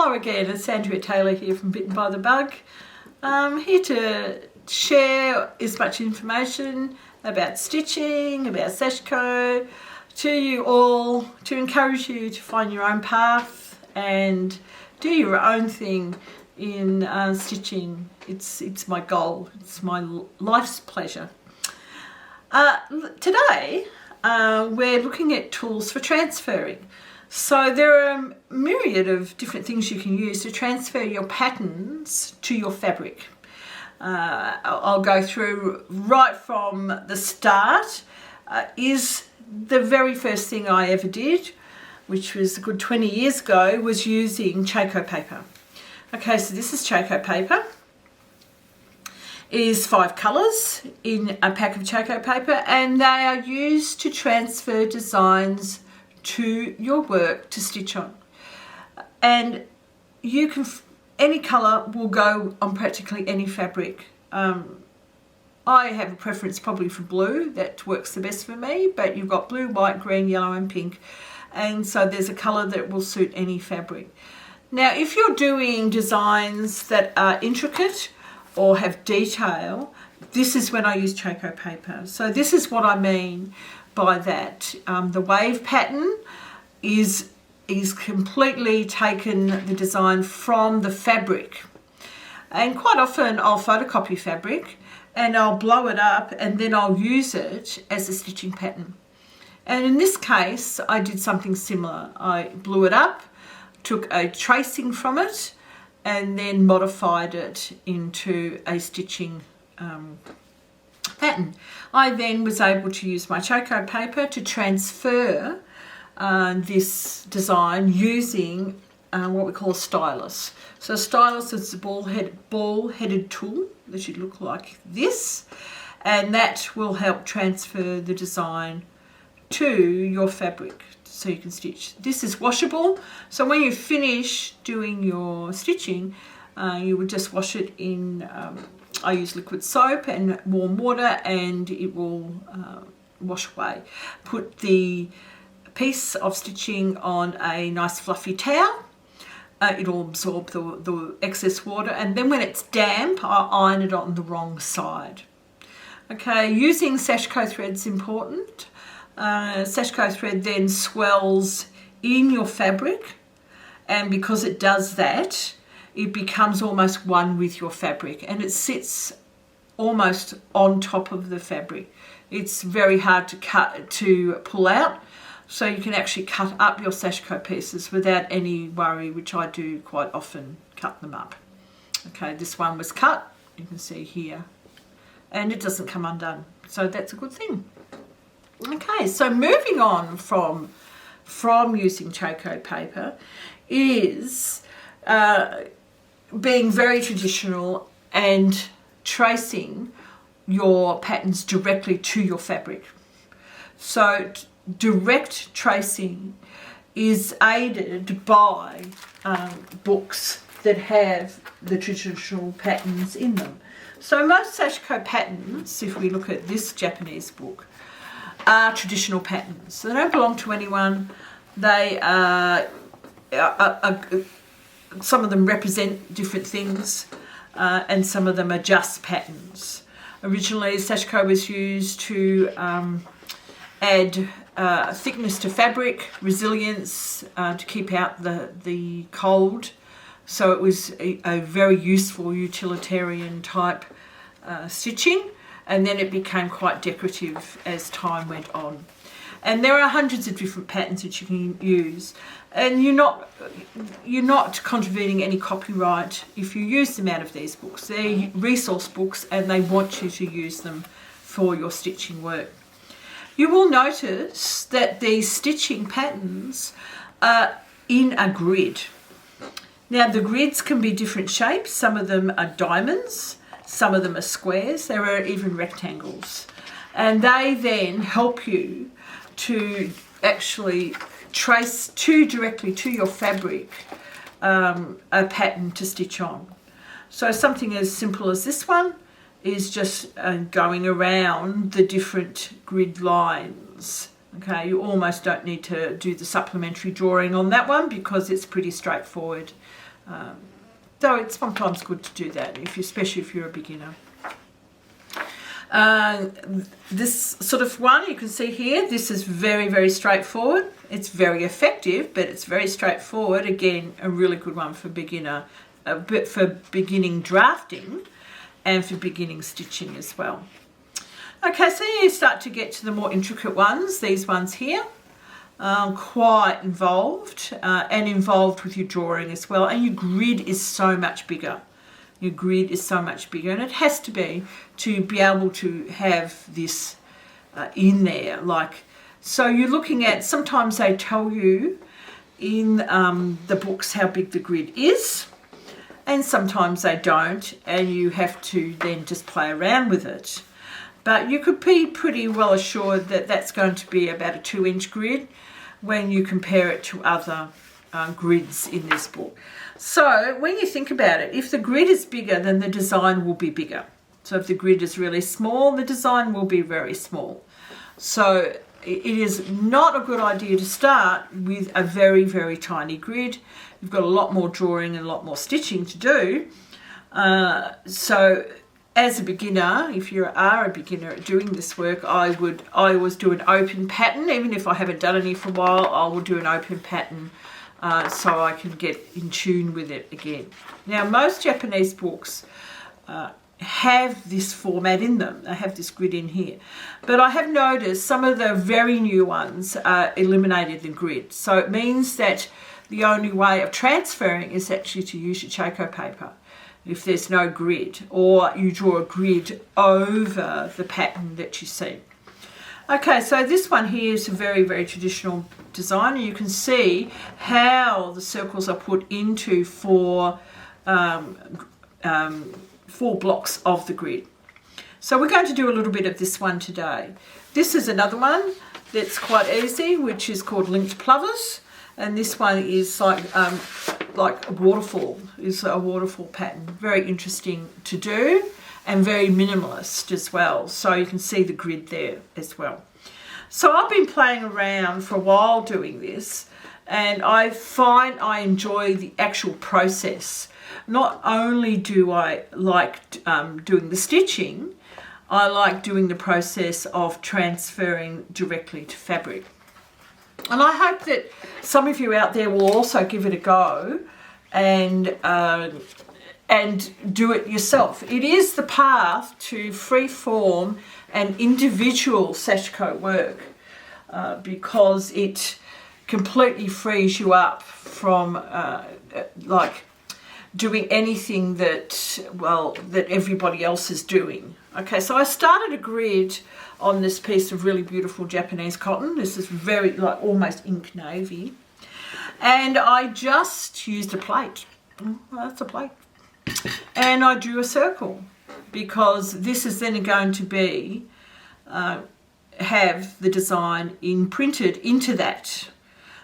Hello again, it's Andrea Taylor here from Bitten by the Bug. I'm here to share as much information about stitching, about Sashiko to you all, to encourage you to find your own path and do your own thing in stitching. It's my goal, it's my life's pleasure. Today we're looking at tools for transferring. So there are a myriad of different things you can use to transfer your patterns to your fabric. I'll go through right from the start. Is the very first thing I ever did, which was a good 20 years ago, was using Chaco paper. Okay, so this is Chaco paper. It is 5 colours in a pack of Chaco paper, and they are used to transfer designs to your work to stitch on. And you can, any colour will go on practically any fabric. I have a preference probably for blue, that works the best for me, but you've got blue, white, green, yellow and pink, and so there's a colour that will suit any fabric. Now if you're doing designs that are intricate or have detail, this is when I use Chaco paper. So this is what I mean by that. The wave pattern is completely taken the design from the fabric, and quite often I'll photocopy fabric and I'll blow it up and then I'll use it as a stitching pattern. And in this case I did something similar. I blew it up, took a tracing from it and then modified it into a stitching pattern. I then was able to use my Chaco paper to transfer this design using what we call a stylus. So a stylus is a ball-headed tool that should look like this, and that will help transfer the design to your fabric so you can stitch. This is washable, so when you finish doing your stitching, you would just wash it in I use liquid soap and warm water and it will wash away. Put the piece of stitching on a nice fluffy towel. It'll absorb the excess water, and then when it's damp I iron it on the wrong side. Okay, using Sashiko thread is important. Sashiko thread then swells in your fabric, and because it does that, it becomes almost one with your fabric and it sits almost on top of the fabric. It's very hard to pull out, so you can actually cut up your Sashiko pieces without any worry, which I do quite often, cut them up. Okay, this one was cut, you can see here, and it doesn't come undone, so that's a good thing. Okay, so moving on from using Chaco paper is being very traditional and tracing your patterns directly to your fabric. So direct tracing is aided by books that have the traditional patterns in them. So most Sashiko patterns, if we look at this Japanese book, are traditional patterns. So they don't belong to anyone. They are some of them represent different things, and some of them are just patterns. Originally, Sashiko was used to add thickness to fabric, resilience, to keep out the cold. So it was a very useful utilitarian type stitching, and then it became quite decorative as time went on. And there are hundreds of different patterns that you can use, and you're not contravening any copyright if you use them out of these books. They're resource books and they want you to use them for your stitching work. You will notice that these stitching patterns are in a grid. Now the grids can be different shapes. Some of them are diamonds, some of them are squares, there are even rectangles, and they then help you to actually trace directly to your fabric a pattern to stitch on. So something as simple as this one is just going around the different grid lines Okay, you almost don't need to do the supplementary drawing on that one because it's pretty straightforward. Though it's sometimes good to do that, especially if you're a beginner. This sort of one you can see here, this is very, very straightforward. It's very effective, but it's very straightforward. Again, a really good one for beginner, a bit for beginning drafting and for beginning stitching as well. Okay, so you start to get to the more intricate ones, these ones here. Quite involved and involved with your drawing as well, and your grid is so much bigger. Your grid is so much bigger, and it has to be able to have this in there. Like, so you're looking at, sometimes they tell you in the books how big the grid is, and sometimes they don't, and you have to then just play around with it. But you could be pretty well assured that that's going to be about a 2-inch grid when you compare it to other grids in this book. So when you think about it, if the grid is bigger, then the design will be bigger. So if the grid is really small, the design will be very small. So it is not a good idea to start with a very, very tiny grid. You've got a lot more drawing and a lot more stitching to do. So as a beginner, if you are a beginner at doing this work, I always do an open pattern. Even if I haven't done any for a while, I will do an open pattern so I can get in tune with it again. Now, most Japanese books have this format in them. They have this grid in here. But I have noticed some of the very new ones eliminated the grid. So it means that the only way of transferring is actually to use your Chaco paper if there's no grid, or you draw a grid over the pattern that you see. Okay, so this one here is a very, very traditional design, and you can see how the circles are put into four blocks of the grid. So we're going to do a little bit of this one today. This is another one that's quite easy, which is called linked plovers, and this one is like a waterfall. Is a waterfall pattern. Very interesting to do and very minimalist as well. So you can see the grid there as well. So I've been playing around for a while doing this, and I find I enjoy the actual process. Not only do I like doing the stitching, I like doing the process of transferring directly to fabric. And I hope that some of you out there will also give it a go and do it yourself. It is the path to free form and individual sashiko work because it completely frees you up from like doing anything that everybody else is doing. Okay, so I started a grid on this piece of really beautiful Japanese cotton. This is very, like, almost ink navy. And I just used a plate. Well, that's a plate. And I drew a circle because this is then going to be, have the design imprinted into that.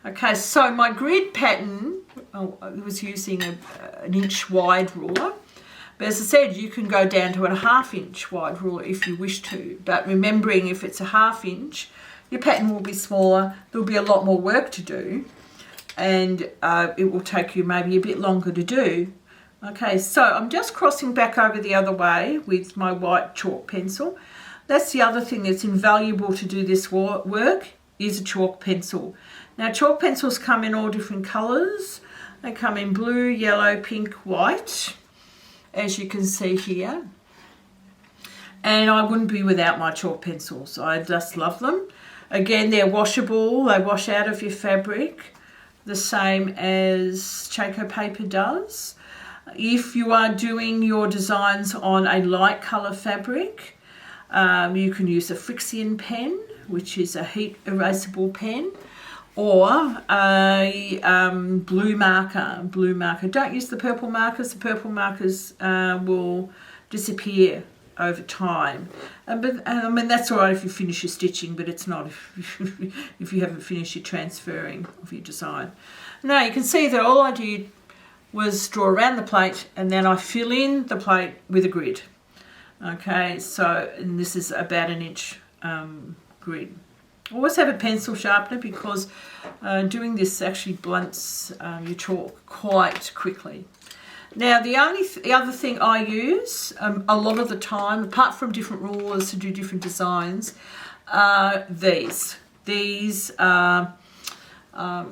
Okay, so my grid pattern, I was using an inch wide ruler. But as I said, you can go down to a 1/2 inch wide ruler if you wish to. But remembering, if it's a 1/2 inch, your pattern will be smaller. There'll be a lot more work to do, and it will take you maybe a bit longer to do. Okay, so I'm just crossing back over the other way with my white chalk pencil. That's the other thing that's invaluable to do this work, is a chalk pencil. Now, chalk pencils come in all different colours. They come in blue, yellow, pink, white, as you can see here. And I wouldn't be without my chalk pencils. I just love them. Again, they're washable. They wash out of your fabric the same as Chaco paper does. If you are doing your designs on a light colour fabric, you can use a Frixion pen, which is a heat erasable pen, or a blue marker. Don't use the purple markers. The purple markers will disappear over time. But I mean, that's all right if you finish your stitching, but it's not if you haven't finished your transferring of your design. Now you can see that all I did was draw around the plate, and then I fill in the plate with a grid. Okay, so and this is about an inch grid. Always have a pencil sharpener because doing this actually blunts your chalk quite quickly. Now the other thing I use a lot of the time, apart from different rulers to do different designs, are these. These are a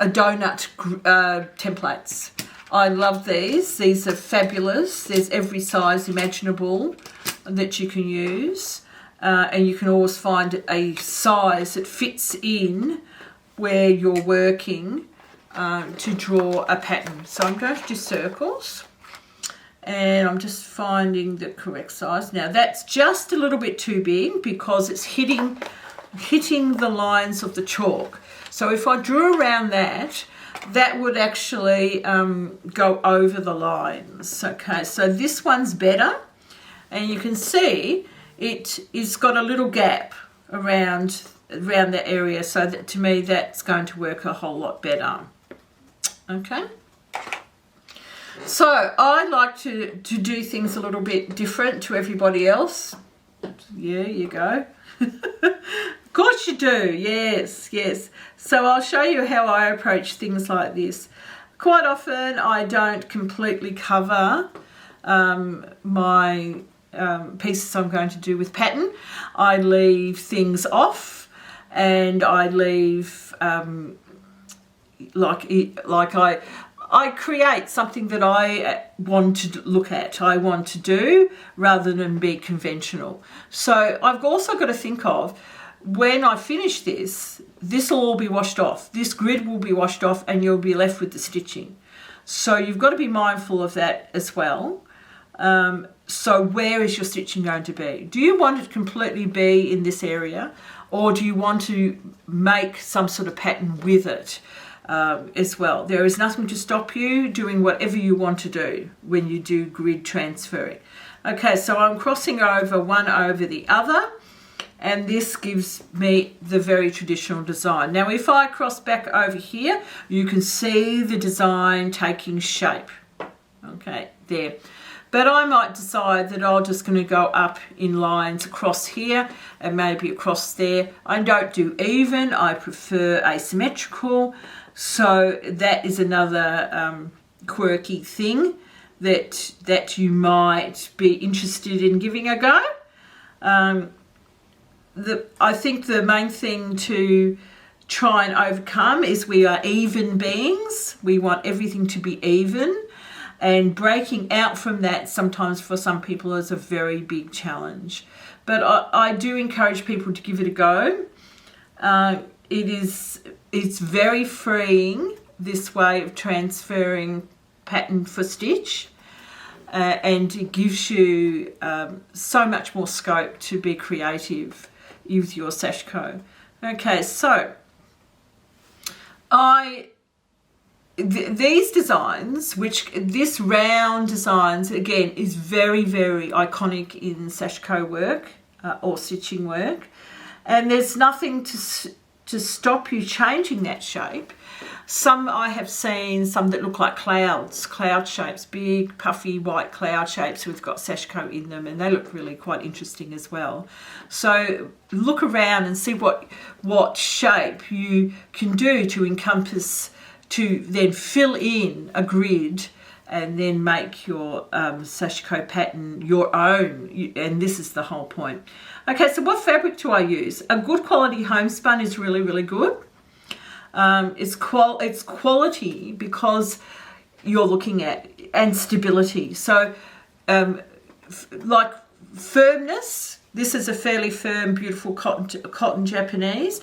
donut templates. I love these. These are fabulous. There's every size imaginable that you can use. And you can always find a size that fits in where you're working to draw a pattern. So I'm going to do circles. And I'm just finding the correct size. Now that's just a little bit too big because it's hitting the lines of the chalk. So if I drew around that would actually go over the lines. Okay, so this one's better, and you can see it's got a little gap around the area, so that to me that's going to work a whole lot better. Okay. So I like to do things a little bit different to everybody else. Yeah, you go. Of course you do, yes. So I'll show you how I approach things like this. Quite often I don't completely cover my pieces I'm going to do with pattern. I leave things off, and I leave I create something that I want to look at, I want to do, rather than be conventional. So I've also got to think of, when I finish this will all be washed off. This grid will be washed off and you'll be left with the stitching. So you've got to be mindful of that as well. So where is your stitching going to be? Do you want it to completely be in this area, or do you want to make some sort of pattern with it as well? There is nothing to stop you doing whatever you want to do when you do grid transferring. Okay, so I'm crossing over one over the other, and this gives me the very traditional design. Now if I cross back over here, you can see the design taking shape. Okay, there. But I might decide that I'm just going to go up in lines across here and maybe across there. I don't do even, I prefer asymmetrical. So that is another quirky thing that you might be interested in giving a go. I think the main thing to try and overcome is we are even beings. We want everything to be even. And breaking out from that sometimes for some people is a very big challenge. But I do encourage people to give it a go. It's very freeing, this way of transferring pattern for stitch. And it gives you so much more scope to be creative with your Sashiko. Okay, so these designs, this round designs, again, is very, very iconic in Sashiko work or stitching work. And there's nothing to stop you changing that shape. Some I have seen, some that look like clouds, cloud shapes, big puffy white cloud shapes with got Sashiko in them, and they look really quite interesting as well. So look around and see what shape you can do to encompass, to then fill in a grid and then make your Sashiko pattern your own. And this is the whole point. Okay, so what fabric do I use? A good quality homespun is really, really good. It's quality because you're looking at, and stability. So like firmness, this is a fairly firm, beautiful cotton Japanese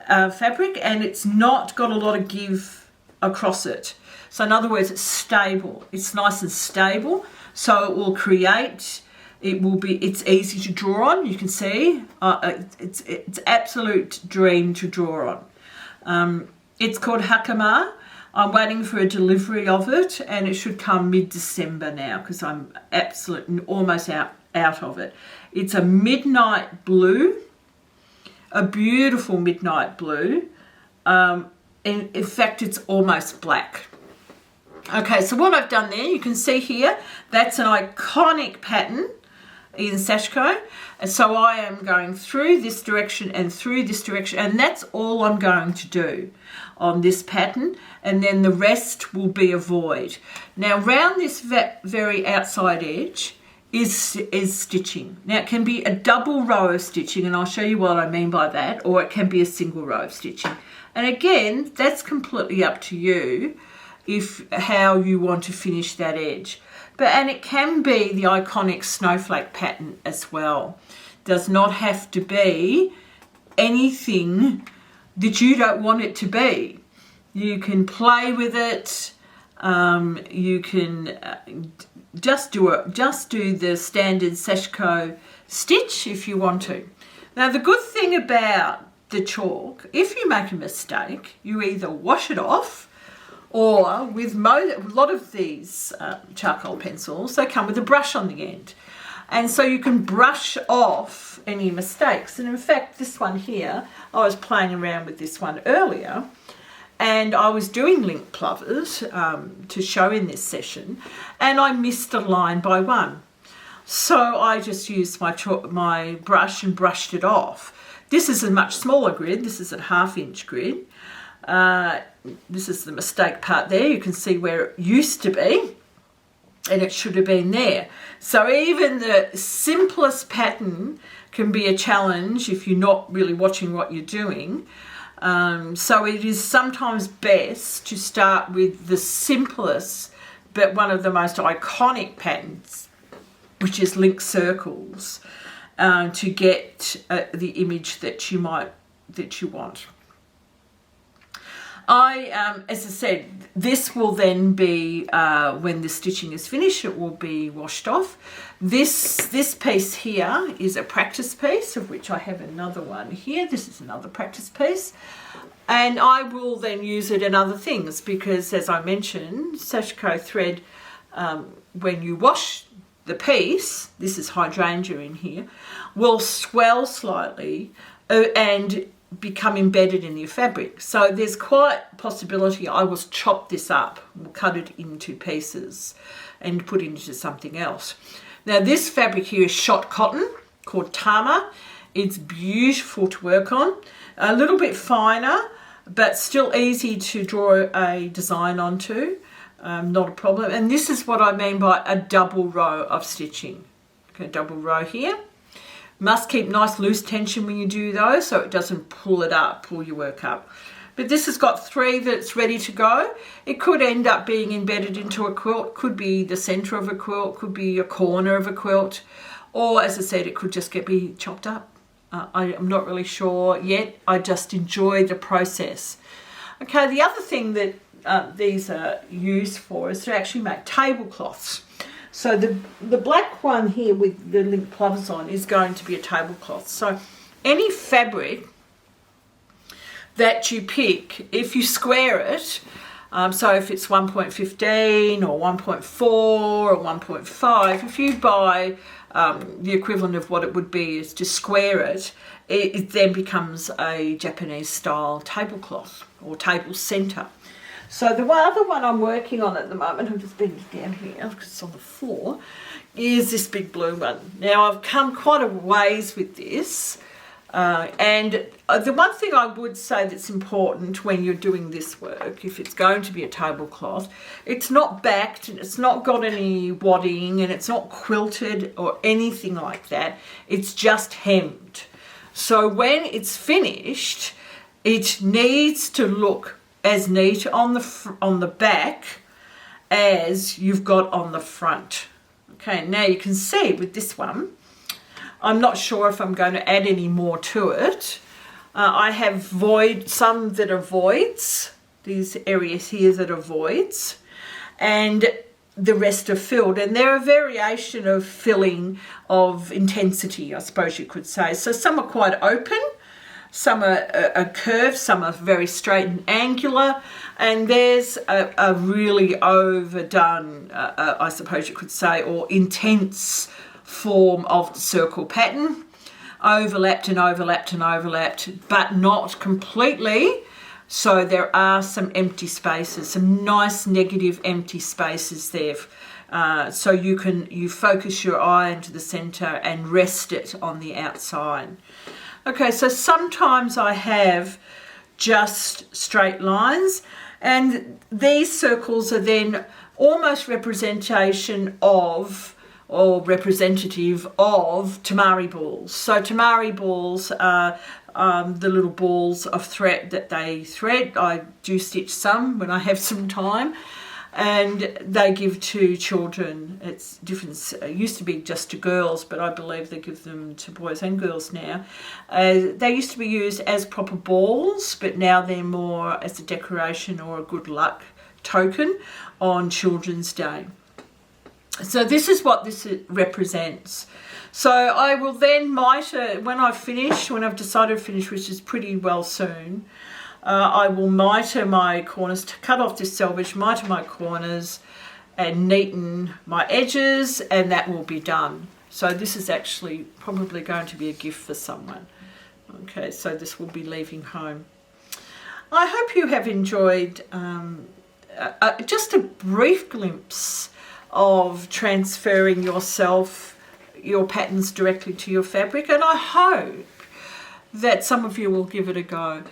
fabric, and it's not got a lot of give across it. So in other words, it's stable. It's nice and stable. So it will create, it's easy to draw on. You can see it's absolute dream to draw on. It's called Hakama. I'm waiting for a delivery of it, and it should come mid-December now because I'm absolutely almost out of it. It's a midnight blue, a beautiful midnight blue. In fact, it's almost black. Okay, so what I've done there, you can see here, that's an iconic pattern. in Sashiko. And so I am going through this direction and through this direction, and that's all I'm going to do on this pattern, and then the rest will be a void. Now round this very outside edge is stitching. Now it can be a double row of stitching, and I'll show you what I mean by that, or it can be a single row of stitching. And again, that's completely up to you how you want to finish that edge. And it can be the iconic snowflake pattern as well. Does not have to be anything that you don't want it to be. You can play with it. You can just do the standard Sashiko stitch if you want to. Now the good thing about the chalk, if you make a mistake, you either wash it off, or with a lot of these charcoal pencils, they come with a brush on the end. And so you can brush off any mistakes. And in fact, this one here, I was playing around with this one earlier, and I was doing link plovers to show in this session, and I missed a line by one. So I just used my brush and brushed it off. This is a much smaller grid. This is a 1/2 inch grid. This is the mistake part there. You can see where it used to be, and it should have been there. So even the simplest pattern can be a challenge if you're not really watching what you're doing. So it is sometimes best to start with the simplest, but one of the most iconic patterns, which is link circles, to get the image that you want. As I said, this will then be, when the stitching is finished, it will be washed off. This piece here is a practice piece, of which I have another one here. This is another practice piece. And I will then use it in other things because, as I mentioned, Sashiko thread, when you wash the piece, this is hydrangea in here, will swell slightly and become embedded in your fabric. So there's quite a possibility I will chop this up, we'll cut it into pieces and put it into something else. Now this fabric here is shot cotton called Tama. It's beautiful to work on, a little bit finer but still easy to draw a design onto, not a problem. And this is what I mean by a double row of stitching. Okay, double row here. Must keep nice loose tension when you do those so it doesn't pull your work up. But this has got 3 that's ready to go. It could end up being embedded into a quilt, could be the center of a quilt, could be a corner of a quilt, or as I said, it could just be chopped up. I'm not really sure yet. I just enjoy the process. Okay, the other thing that these are used for is to actually make tablecloths. So the black one here with the link plovers on is going to be a tablecloth. So any fabric that you pick, if you square it, so if it's 1.15 or 1.4 or 1.5, if you buy the equivalent of what it would be is to square it, it then becomes a Japanese style tablecloth or table center. So the other one I'm working on at the moment, I'm just bending down here because it's on the floor, is this big blue one. Now I've come quite a ways with this, and the one thing I would say that's important when you're doing this work, if it's going to be a tablecloth, it's not backed and it's not got any wadding and it's not quilted or anything like that. It's just hemmed. So when it's finished, it needs to look as neat on the back as you've got on the front. Okay, now you can see with this one, I'm not sure if I'm going to add any more to it. I have some that are voids, these areas here that are voids, and the rest are filled, and they're a variation of filling of intensity, I suppose you could say. So some are quite open, some are curved, some are very straight and angular, and there's a really overdone, I suppose you could say, or intense form of the circle pattern, overlapped and overlapped and overlapped, but not completely. So there are some empty spaces, some nice negative empty spaces there So you focus your eye into the center and rest it on the outside. Okay, so sometimes I have just straight lines, and these circles are then almost representation of or representative of tamari balls. So tamari balls are the little balls of thread that they thread. I do stitch some when I have some time, and they give to children. It's different. It used to be just to girls, but I believe they give them to boys and girls now. They used to be used as proper balls, but now they're more as a decoration or a good luck token on Children's Day. So this is what this represents. So I will then miter, when I've decided to finish, which is pretty well soon, I will miter my corners, to cut off this selvage, miter my corners and neaten my edges, and that will be done. So this is actually probably going to be a gift for someone. Okay, so this will be leaving home. I hope you have enjoyed just a brief glimpse of transferring your patterns directly to your fabric, and I hope that some of you will give it a go.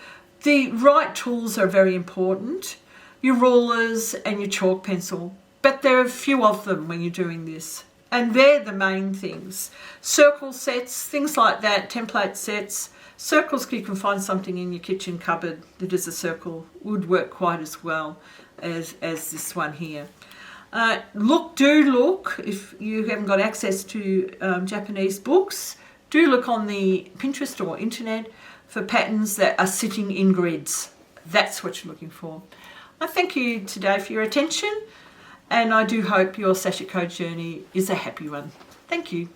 The right tools are very important, your rulers and your chalk pencil, but there are a few of them when you're doing this, and they're the main things. Circle sets, things like that, template sets, circles, you can find something in your kitchen cupboard that is a circle, would work quite as well as this one here. Do look, if you haven't got access to Japanese books, do look on the Pinterest or internet for patterns that are sitting in grids. That's what you're looking for. I thank you today for your attention, and I do hope your Sashiko journey is a happy one. Thank you.